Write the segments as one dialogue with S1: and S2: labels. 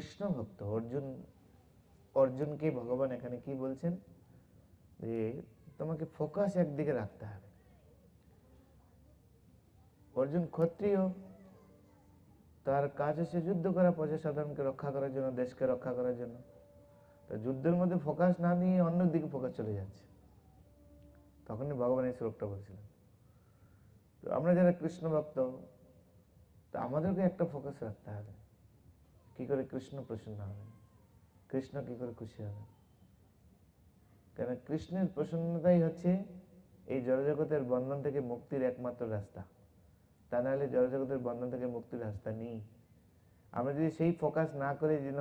S1: কৃষ্ণ ভক্ত অর্জুনকে ভগবান এখানে কি বলছেন, যে তোমাকে ফোকাস একদিকে রাখতে হবে। অর্জুন ক্ষত্রিয়, তার কাজ হচ্ছে যুদ্ধ করা, প্রজা সাধারণকে রক্ষা করার জন্য, দেশকে রক্ষা করার জন্য। তো যুদ্ধের মধ্যে ফোকাস না নিয়ে অন্য দিকে ফোকাস চলে যাচ্ছে। তখনই ভগবান এই শ্লোকটা বলছিলেন। তো আমরা যারা কৃষ্ণ ভক্ত, তো আমাদেরকে একটা ফোকাস রাখতে হবে, কি করে কৃষ্ণ প্রসন্ন হবে, কৃষ্ণ কি করে খুশি হবে। কেন কৃষ্ণের প্রসন্নতাই হচ্ছে এই জড়জগতের বন্ধন থেকে মুক্তির একমাত্র রাস্তা। তা নাহলে জড়জগতের বন্ধন থেকে মুক্তির রাস্তা নেই। আমরা যদি সেই ফোকাস না করে যেন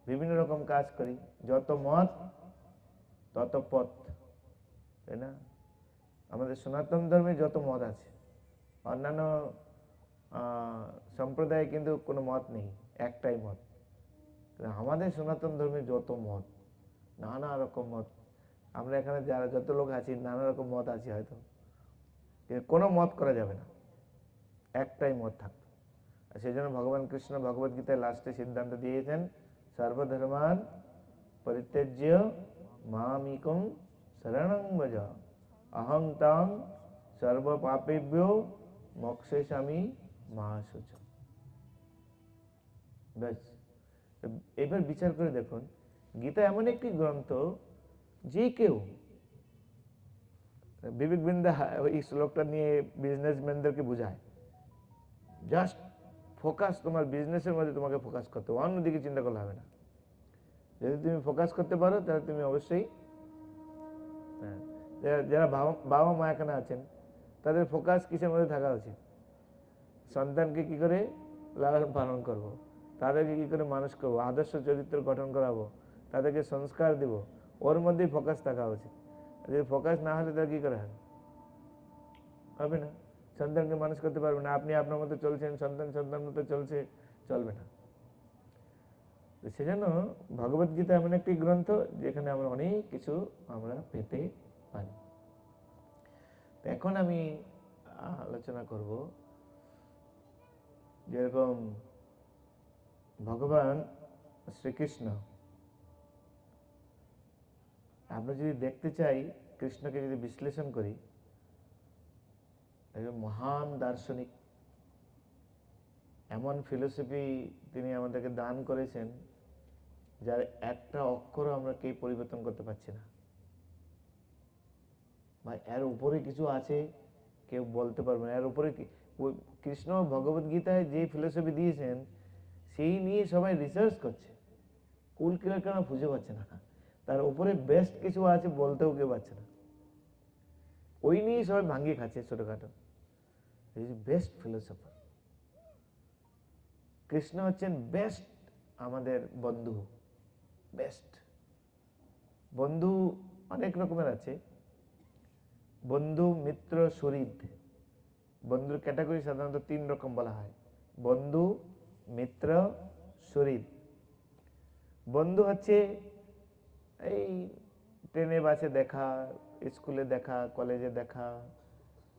S1: বিভিন্ন রকম কাজ করি, যত মত তত পথ, তাই না? আমাদের সনাতন ধর্মে যত মত আছে, অন্যান্য সম্প্রদায়ে কিন্তু কোনো মত নেই, একটাই মত। আমাদের সনাতন ধর্মে যত মত, নানা রকম মত। আমরা এখানে যারা যত লোক আছি, নানা রকম মত আছে হয়তো, কিন্তু কোনো মত করা যাবে না, একটাই মত থাকবে। আর সেই জন্য ভগবান কৃষ্ণ ভগবদ গীতায় লাস্টে সিদ্ধান্ত দিয়েছেন, সর্বধর্মান পরিত্যজ্য মামিকং শরণং ভজ, অহং তাং সর্ব পাপেভ্যো মোক্ষয়িষ্যামি মা শুচঃ। ব্যাস, এবার বিচার করে দেখুন, গীতা এমন একটি গ্রন্থ যে কেউ, বিবেক বিন্দা এই শ্লোকটা নিয়ে বিজনেসম্যানদেরকে বোঝায়, জাস্ট ফোকাস তোমার বিজনেসের মধ্যে তোমাকে ফোকাস করতে হবে, অন্যদিকে চিন্তা করলে হবে না। যদি তুমি ফোকাস করতে পারো তাহলে তুমি অবশ্যই, যারা বাবা মা এখানে আছেন, তাদের ফোকাস কিসের মধ্যে থাকা উচিত? সন্তানকে কি করে লালন পালন করব, তাদেরকে কি করে মানুষ করবো, আদর্শ চরিত্র গঠন করাবো, তাদেরকে সংস্কার দেব, ওর মধ্যেই ফোকাস থাকা উচিত। যদি ফোকাস না হলে তাহলে কি করে হবে না? সন্তানকে মানুষ করতে পারবে না, আপনি আপনার মতো চলছেন, সন্তান মতো চলছে, চলবে না। সেজন্য ভগবদ গীতা এমন একটি গ্রন্থ যেখানে আমরা অনেক কিছু আমরা পেতে পারি। এখন আমি আলোচনা করব, যেরকম ভগবান শ্রীকৃষ্ণ, আমরা যদি দেখতে চাই কৃষ্ণকে, যদি বিশ্লেষণ করি, একজন মহান দার্শনিক, এমন ফিলোসফি তিনি আমাদেরকে দান করেছেন যার একটা অক্ষরও আমরা কেউ পরিবর্তন করতে পারছি না, বা এর উপরে কিছু আছে কেউ বলতে পারবে না। এর উপরে কৃষ্ণ ভগবদ গীতায় যে ফিলোসফি দিয়েছেন সেই নিয়ে সবাই রিসার্চ করছে, কুল কিনারা খুঁজে পাচ্ছে না, তার উপরে বেস্ট কিছু আছে বলতেও কেউ পাচ্ছে না, ওই নিয়ে সবাই ভাঙিয়ে খাচ্ছে ছোটখাটো। বেস্ট ফিলোসফার কৃষ্ণ হচ্ছেন, বেস্ট আমাদের বন্ধু। বেস্ট বন্ধু অনেক রকমের আছে, বন্ধু, মিত্র, শরীর। বন্ধুর ক্যাটাগরি সাধারণত 3 রকম বলা হয়, বন্ধু, মিত্র, শরীর। বন্ধু হচ্ছে এই ট্রেনে বাসে দেখা, স্কুলে দেখা, কলেজে দেখা,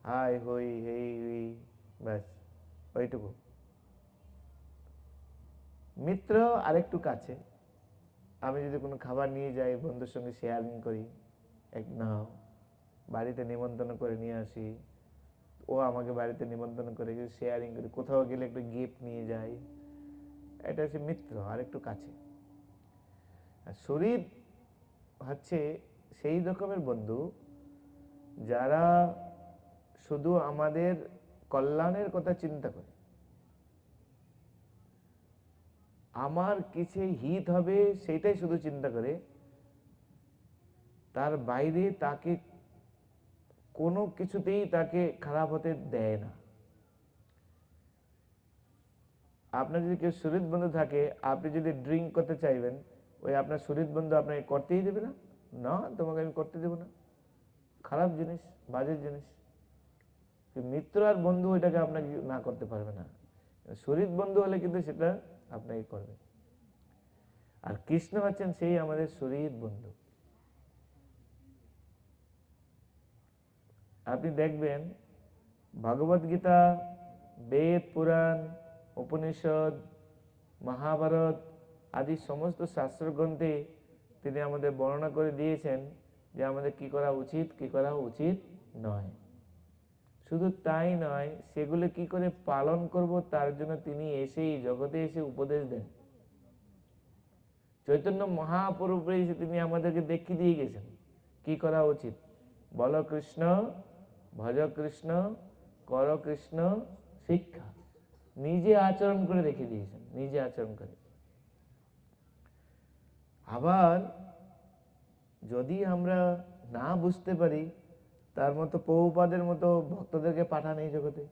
S1: হাই হই হেই হুই, ব্যাস ওইটুকু। মিত্র আরেকটু কাছে, আমি যদি কোনো খাবার নিয়ে যাই, বন্ধুর সঙ্গে শেয়ারিং করি, এক নাও বাড়িতে নিমন্ত্রণ করে নিয়ে আসি, ও আমাকে বাড়িতে নিমন্ত্রণ করে শেয়ারিং করি, কোথাও গেলে একটু গিফট নিয়ে যাই, এটা হচ্ছে মিত্র, আর একটু কাছে। আর শরীর হচ্ছে সেই রকমের বন্ধু যারা শুধু আমাদের কল্যাণের কথা চিন্তা করে, আমার কিসে হিত হবে সেইটাই শুধু চিন্তা করে, তার বাইরে তাকে কোনো কিছুতেই তাকে খারাপ হতে দেয় না। আপনার যদি কেউ শরীর বন্ধু থাকে, আপনি যদি ড্রিঙ্ক করতে চাইবেন, ওই আপনার শরীর বন্ধু আপনাকে করতেই দেবে না, না তোমাকে আমি করতে দেবো না, খারাপ জিনিস, বাজে জিনিস। মিত্র আর বন্ধু ওইটাকে আপনাকে না করতে পারবে না, শরীর বন্ধু হলে কিন্তু সেটা আপনাকে করবে। আর কৃষ্ণ হচ্ছেন সেই আমাদের শরীর বন্ধু। আপনি দেখবেন ভগবদ গীতা, বেদ, পুরাণ, উপনিষদ, মহাভারত আদি সমস্ত শাস্ত্র গ্রন্থে তিনি আমাদের বর্ণনা করে দিয়েছেন যে আমাদের কি করা উচিত, কি করা উচিত নয়। শুধু তাই নয়, সেগুলো কি করে পালন করব তার জন্য তিনি এসেই জগতে এসে উপদেশ দেন। চৈতন্য মহাপ্রভু এসে তিনি আমাদেরকে দেখিয়ে দিয়ে গেছেন কি করা উচিত। বল কৃষ্ণ, ভজ কৃষ্ণ, কর কৃষ্ণ শিক্ষা। নিজে আচরণ করে রেখে দিয়েছেন, নিজে আচরণ করে। আবার যদি আমরা না বুঝতে পারি, তার মতো প্রভুপাদের মতো ভক্তদেরকে পাঠান এই জগতে।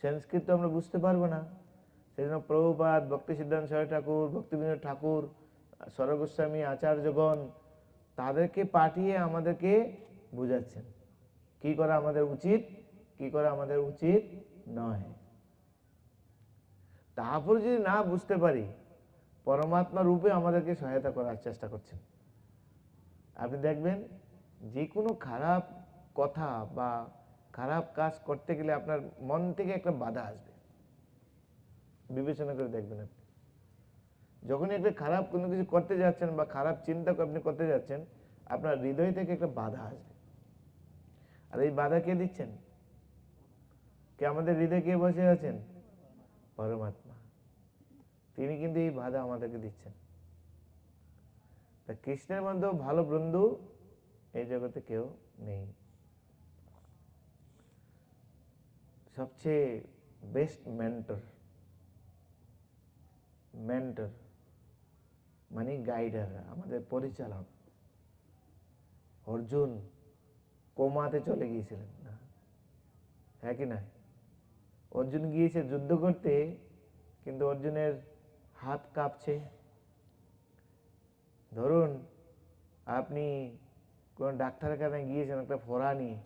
S1: সংস্কৃত আমরা বুঝতে পারবো না, সেই জন্য প্রভুপাদ, ভক্তি সিদ্ধান্ত সরস্বতী ঠাকুর, ভক্তিবিনোদ ঠাকুর, সর গোস্বামী, আচার্যগণ তাদেরকে পাঠিয়ে আমাদেরকে বুঝাচ্ছেন কি করা আমাদের উচিত, কি করা আমাদের উচিত নয়। তারপর যদি না বুঝতে পারি, পরমাত্মা রূপে আমাদেরকে সহায়তা করার চেষ্টা করছেন। আপনি দেখবেন যে কোনো খারাপ কথা বা খারাপ কাজ করতে গেলে আপনার মন থেকে একটা বাধা আসবে। বিবেচনা করে দেখবেন, আপনি যখনই একটা খারাপ কোনো কিছু করতে যাচ্ছেন বা খারাপ চিন্তা আপনি করতে যাচ্ছেন, আপনার হৃদয় থেকে একটা বাধা আসবে। আর এই বাধা কে দিচ্ছেন? কে আমাদের হৃদয়ে কে বসে আছেন? পরমাত্মা। তিনি কিন্তু এই বাধা আমাদেরকে দিচ্ছেন। তা কৃষ্ণের মধ্যে ভালো বন্ধু এই জগতে কেউ নেই। সবচেয়ে বেস্ট মেন্টর, মেন্টর মানে গাইডার, আমাদের পরিচালক। অর্জুন কোমাতে চলে গিয়েছিলেন না, হ্যাঁ কি না? অর্জুন গিয়েছে যুদ্ধ করতে, কিন্তু অর্জুনের হাত কাঁপছে। ধরুন আপনি কোন ডাক্তারের কাছে গিয়েছেন একটা ফোড়া নিয়ে,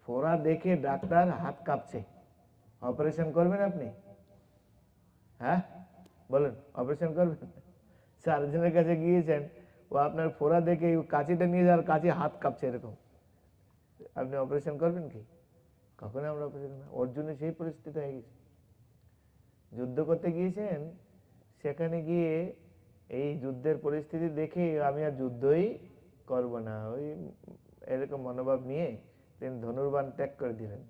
S1: ফোড়া দেখে ডাক্তার হাত কাঁপছে, অপারেশন করবেন আপনি? হ্যাঁ বলেন, অপারেশন করবেন? সার্জনের কাছে গিয়েছেন, ও আপনার ফোড়া দেখে কাঁচিটা নিয়ে যাওয়ার, কাঁচি হাত কাঁপছে এরকম, আপনি অপারেশন করবেন কি? কখনো আমরা অপারেশন না। অর্জুনের সেই পরিস্থিতি হয়ে গেছে। যুদ্ধ করতে গিয়েছেন, সেখানে গিয়ে এই যুদ্ধের পরিস্থিতি দেখে আমি আর যুদ্ধই করব না, ওই এরকম মনোভাব নিয়ে তিনি ধনুর্বাণ ত্যাগ করে দিলেন।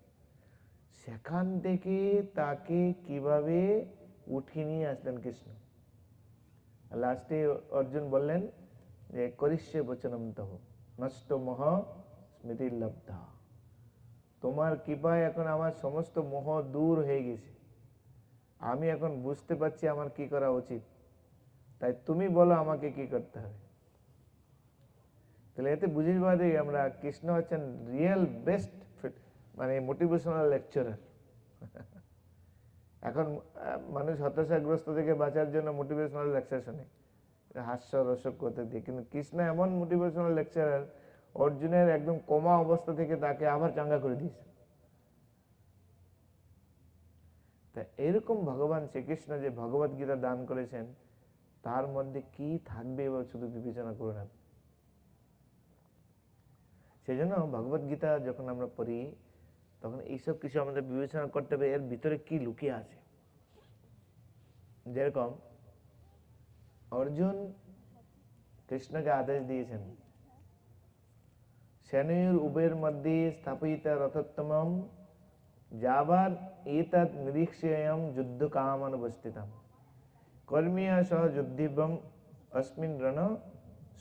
S1: সেখান থেকে তাকে কিভাবে উঠিয়ে নিয়ে আসলেন কৃষ্ণ। লাস্টে অর্জুন বললেন যে করিষ্যে বচনম তহ নষ্ট মোহ স্মৃতি লব্ধা। তোমার কৃপায় এখন আমার সমস্ত মোহ দূর হয়ে গেছে, আমি এখন বুঝতে পারছি আমার কি করা উচিত, তাই তুমি বলো আমাকে কি করতে হবে। তাহলে এতে বুঝে পাওয়া যায় আমরা কৃষ্ণ হচ্ছেন রিয়েল বেস্ট মানে মোটিভেশনাল লেকচারার। এখন মানুষ হতাশাগ্রস্ত থেকে বাঁচার জন্য মোটিভেশনাল লেকচার শোনে, হাস্য রসক করতে দিয়ে, কিন্তু কৃষ্ণ এমন মোটিভেশনাল লেকচারার, অর্জুনের একদম কোমা অবস্থা থেকে তাকে আবার চাঙ্গা করে দিয়েছে। তা এরকম ভগবান শ্রীকৃষ্ণ যে ভগবত গীতা দান করেছেন, তার মধ্যে কি থাকবে এবার শুধু বিবেচনা করুন আপনি। সেই জন্য ভগবত গীতা যখন আমরা পড়ি, তখন এইসব কিছু আমাদের বিবেচনা করতে হবে, এর ভিতরে কি লুকিয়ে আছে। যেরকম অর্জুন কৃষ্ণকে আদেশ দিয়েছেন, সেনয়ুর উভয়ের মধ্যে স্থাপিত রথোত্তমম যাবার এতৎ নিরীক্ষ্যয়ম যুদ্ধ কামানুবস্থিতম কর্মীয় সহ যুদ্ধিবম অস্মিন রণ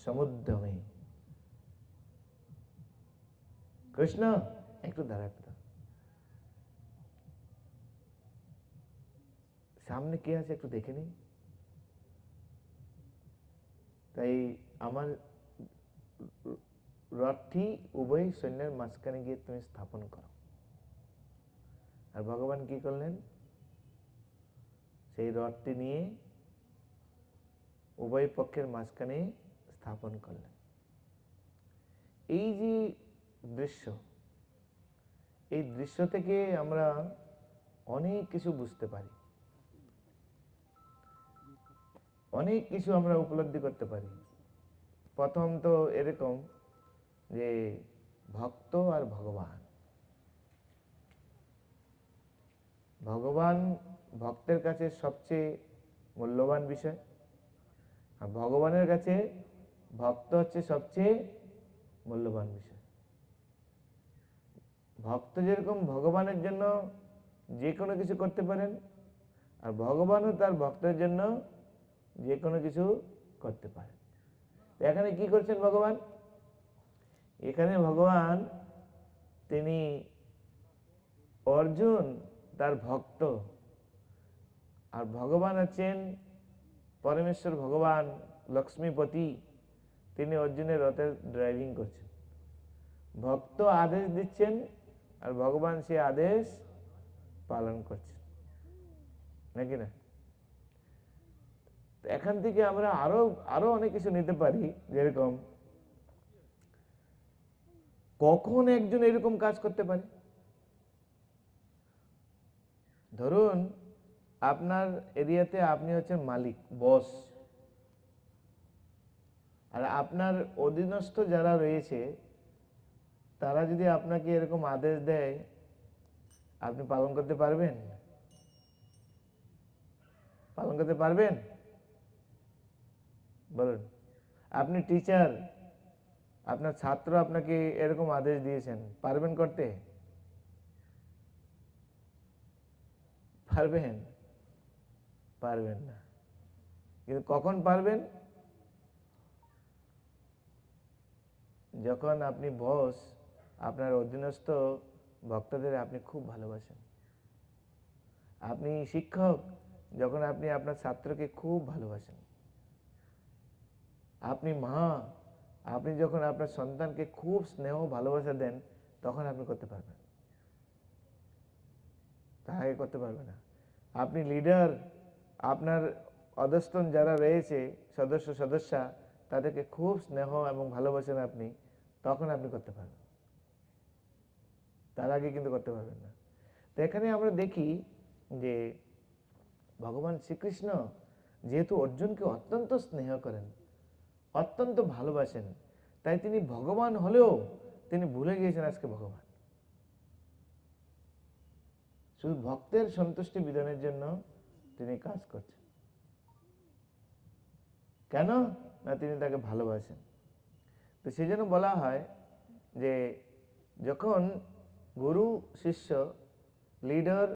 S1: সমুদ্রমে। কৃষ্ণ একটু দাঁড়া, একটু দাঁড়া, সামনে কে আছে একটু দেখে নি। তাই আমার রথটি উভয় সৈন্যের মাঝখানে গিয়ে তুমি স্থাপন করো। আর ভগবান কি করলেন? সেই রথটি নিয়ে উভয় পক্ষের মাঝখানে স্থাপন করলেন। এই যে দৃশ্য, এই দৃশ্য থেকে আমরা অনেক কিছু বুঝতে পারি, অনেক কিছু আমরা উপলব্ধি করতে পারি। প্রথম তো এরকম যে ভক্ত আর ভগবান, ভগবান ভক্তের কাছে সবচেয়ে মূল্যবান বিষয়, আর ভগবানের কাছে ভক্ত হচ্ছে সবচেয়ে মূল্যবান বিষয়। ভক্ত যেরকম ভগবানের জন্য যে কোনো কিছু করতে পারেন, আর ভগবানও তার ভক্তের জন্য যে কোনো কিছু করতে পারেন। এখানে কি করছেন ভগবান? এখানে ভগবান তিনি অর্জুন তার ভক্ত, আর ভগবান আছেন পরমেশ্বর ভগবান লক্ষ্মীপতি, তিনি অর্জুনের রথের ড্রাইভিং করছেন। ভক্ত আদেশ দিচ্ছেন আর ভগবান সে আদেশ পালন করছেন, নাকি না? এখান থেকে আমরা আরো আরো অনেক কিছু নিতে পারি। যেরকম কখন একজন এরকম কাজ করতে পারে? ধরুন আপনার এরিয়াতে আপনি হচ্ছেন মালিক, বস, আর আপনার অধীনস্থ যারা রয়েছে তারা যদি আপনাকে এরকম আদেশ দেয়, আপনি পালন করতে পারবেন? পালন করতে পারবেন? বলুন। আপনি টিচার, আপনার ছাত্র আপনাকে এরকম আদেশ দিয়েছেন, পারবেন করতে? পারবেন? পারবেন না। কিন্তু কখন পারবেন? যখন আপনি বস, আপনার অধীনস্থ ভক্তদের আপনি খুব ভালোবাসেন। আপনি শিক্ষক, যখন আপনি আপনার ছাত্রকে খুব ভালোবাসেন। আপনি মা, আপনি যখন আপনার সন্তানকে খুব স্নেহ ভালোবাসা দেন, তখন আপনি করতে পারবেন, তার আগে করতে পারবেন না। আপনি লিডার, আপনার অধস্তন যারা রয়েছে সদস্যা, তাদেরকে খুব স্নেহ এবং ভালোবাসেন আপনি, তখন আপনি করতে পারবেন, তার আগে কিন্তু করতে পারবেন না। তো এখানে আমরা দেখি যে ভগবান শ্রীকৃষ্ণ যেহেতু অর্জুনকে অত্যন্ত স্নেহ করেন, অত্যন্ত ভালোবাসেন, তাই তিনি ভগবান হলেও তিনি ভুলে গিয়েছেন আজকে ভগবান। শুধু ভক্তের সন্তুষ্টি বিধানের জন্য তিনি কাজ করছেন। কেন না? তিনি তাকে ভালোবাসেন। তো সেই জন্য বলা হয় যে যখন গুরু শিষ্য, লিডার